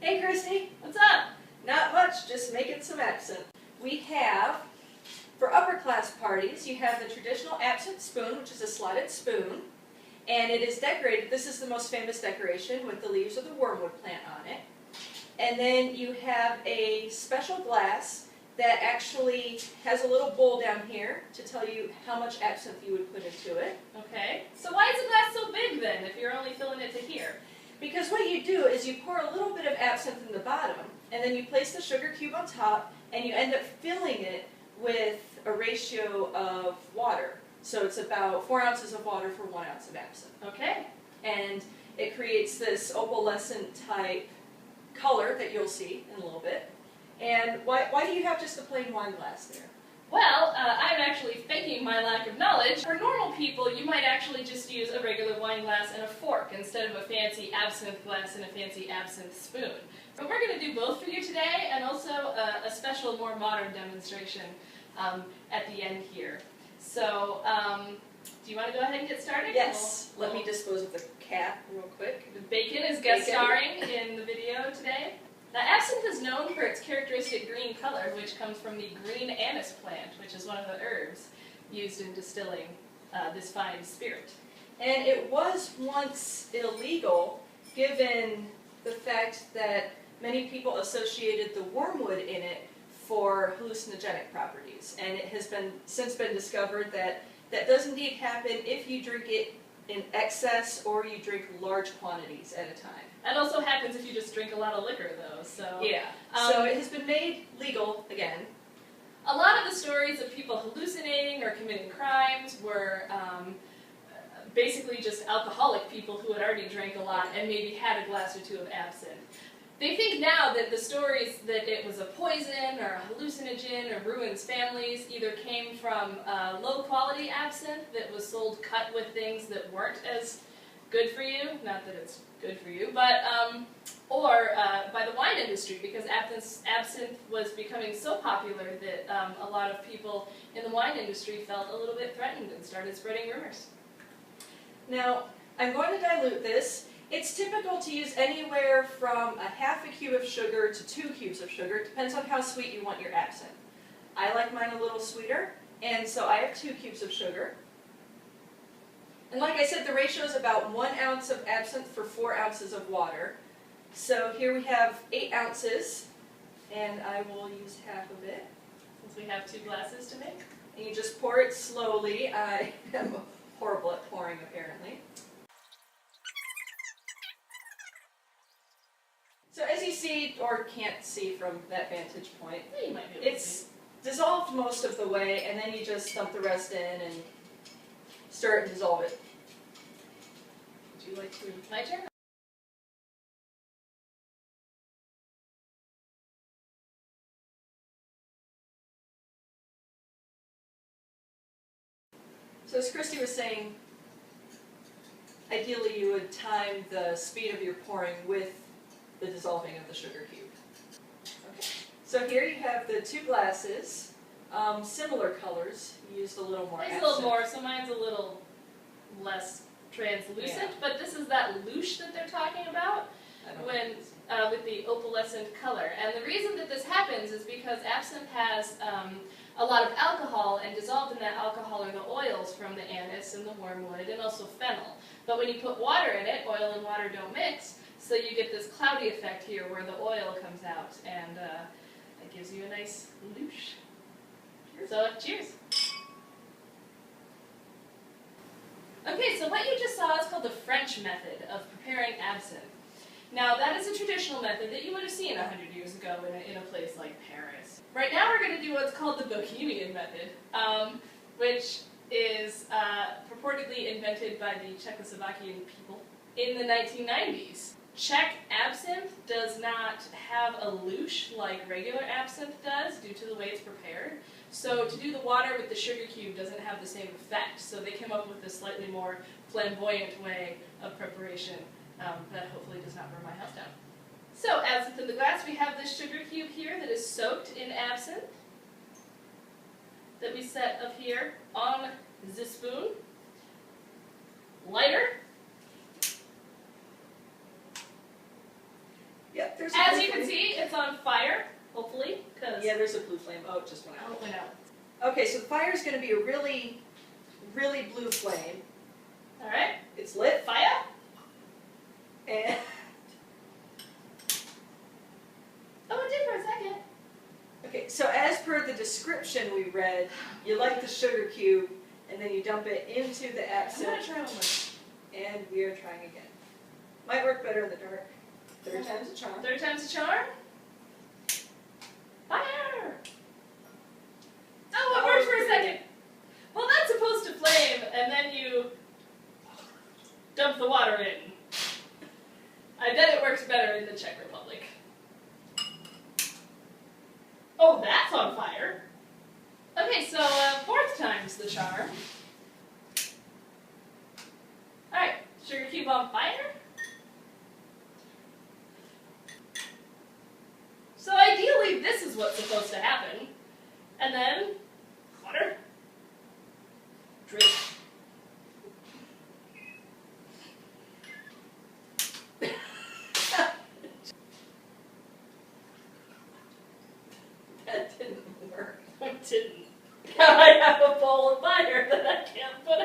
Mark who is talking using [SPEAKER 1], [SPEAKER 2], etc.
[SPEAKER 1] Hey Kristi,
[SPEAKER 2] What's up?
[SPEAKER 1] not much, just making some absinthe. We have, for upper class parties, you have the traditional absinthe spoon, which is a slotted spoon, and it is decorated, this is the most famous decoration, with the leaves of the wormwood plant on it. And then you have a special glass that actually has a little bowl down here to tell you how much absinthe you would put into it.
[SPEAKER 2] Okay. So why is the glass so big then, if you're only filling it to here?
[SPEAKER 1] Because what you do is you pour a little bit of absinthe in the bottom, and then you place the sugar cube on top, and you end up filling it with a ratio of water. So it's about 4 ounces of water for 1 ounce of absinthe.
[SPEAKER 2] Okay.
[SPEAKER 1] And it creates this opalescent type color that you'll see in a little bit. And why do you have just a plain wine glass there?
[SPEAKER 2] Well, I'm actually faking my lack of knowledge. For normal people, you might actually just use a regular wine glass and a fork instead of a fancy absinthe glass and a fancy absinthe spoon. But we're going to do both for you today, and also a special, more modern demonstration at the end here. So, do you want to go ahead and get started?
[SPEAKER 1] Yes. Let me dispose of the cap real quick.
[SPEAKER 2] The bacon is guest starring in the video today. Now, absinthe is known for its characteristic green color, which comes from the green anise plant, which is one of the herbs used in distilling this fine spirit.
[SPEAKER 1] And it was once illegal, given the fact that many people associated the wormwood in it for hallucinogenic properties. And it has since been discovered that that does indeed happen if you drink it in excess or you drink large quantities at a time.
[SPEAKER 2] That also happens if you just drink a lot of liquor, though. So
[SPEAKER 1] yeah. So it has been made legal again.
[SPEAKER 2] A lot of the stories of people hallucinating or committing crimes were basically just alcoholic people who had already drank a lot and maybe had a glass or two of absinthe. They think now that the stories that it was a poison or a hallucinogen or ruins families either came from low-quality absinthe that was sold cut with things that weren't as good for you, not that it's good for you, but or by the wine industry, because absinthe was becoming so popular that a lot of people in the wine industry felt a little bit threatened and started spreading rumors.
[SPEAKER 1] Now, I'm going to dilute this. It's typical to use anywhere from a half a cube of sugar to 2 cubes of sugar. It depends on how sweet you want your absinthe. I like mine a little sweeter, and so I have 2 cubes of sugar. And like I said, the ratio is about 1 ounce of absinthe for 4 ounces of water. So here we have 8 ounces, and I will use half of it.
[SPEAKER 2] Since we have 2 glasses to make.
[SPEAKER 1] And you just pour it slowly. I am horrible at pouring, apparently. So as you see, or can't see from that vantage point,
[SPEAKER 2] You might be able to
[SPEAKER 1] it's
[SPEAKER 2] see.
[SPEAKER 1] dissolved most of the way, and then you just dump the rest in and stir it and dissolve it.
[SPEAKER 2] Would you like to? My turn?
[SPEAKER 1] So as Kristi was saying, ideally you would time the speed of your pouring with the dissolving of the sugar cube. Okay. So here you have the 2 glasses, similar colors. You used a little more
[SPEAKER 2] Mine's
[SPEAKER 1] absinthe.
[SPEAKER 2] a little more, so mine's a little less translucent, but this is that louche that they're talking about when with the opalescent color. And the reason that this happens is because absinthe has a lot of alcohol, and dissolved in that alcohol are the oils from the anise and the wormwood and also fennel. But when you put water in it, oil and water don't mix, so you get this cloudy effect here where the oil comes out, and it gives you a nice louche. So, cheers! Okay, so what you just saw is called the French method of preparing absinthe. Now, that is a traditional method that you would have seen 100 years ago in a place like Paris. Right now we're going to do what's called the Bohemian method, which is purportedly invented by the Czechoslovakian people in the 1990s. Czech absinthe does not have a louche like regular absinthe does due to the way it's prepared. So to do the water with the sugar cube doesn't have the same effect. So they came up with a slightly more flamboyant way of preparation that hopefully does not burn my house down. So absinthe in the glass, we have this sugar cube here that is soaked in absinthe that we set up here on the spoon. Lighter.
[SPEAKER 1] Yep, there's a
[SPEAKER 2] As
[SPEAKER 1] blue
[SPEAKER 2] you can
[SPEAKER 1] flame.
[SPEAKER 2] see, it's on fire, hopefully, because
[SPEAKER 1] Yeah, there's a blue flame. Oh, it just went
[SPEAKER 2] oh,
[SPEAKER 1] out.
[SPEAKER 2] it went out.
[SPEAKER 1] Okay, so the fire is going to be a really, really blue flame.
[SPEAKER 2] All right,
[SPEAKER 1] It's lit,
[SPEAKER 2] fire.
[SPEAKER 1] and
[SPEAKER 2] Oh, it did for a second.
[SPEAKER 1] okay, so as per the description we read, you light the sugar cube, and then you dump it into the
[SPEAKER 2] I'm
[SPEAKER 1] absinthe,
[SPEAKER 2] gonna try one more.
[SPEAKER 1] and we are trying again. Might work better in the dark. Third time's a charm.
[SPEAKER 2] Third time's a charm. Fire! Oh, it worked for a second. Well, that's supposed to flame, and then you dump the water in. I bet it works better in the Czech Republic. Oh, that's on fire. Okay, so fourth time's the charm. Alright, sugar cube on fire. So ideally, this is what's supposed to happen. And then, water. Drink.
[SPEAKER 1] That didn't work.
[SPEAKER 2] It didn't. Now I have a ball of fire that I can't put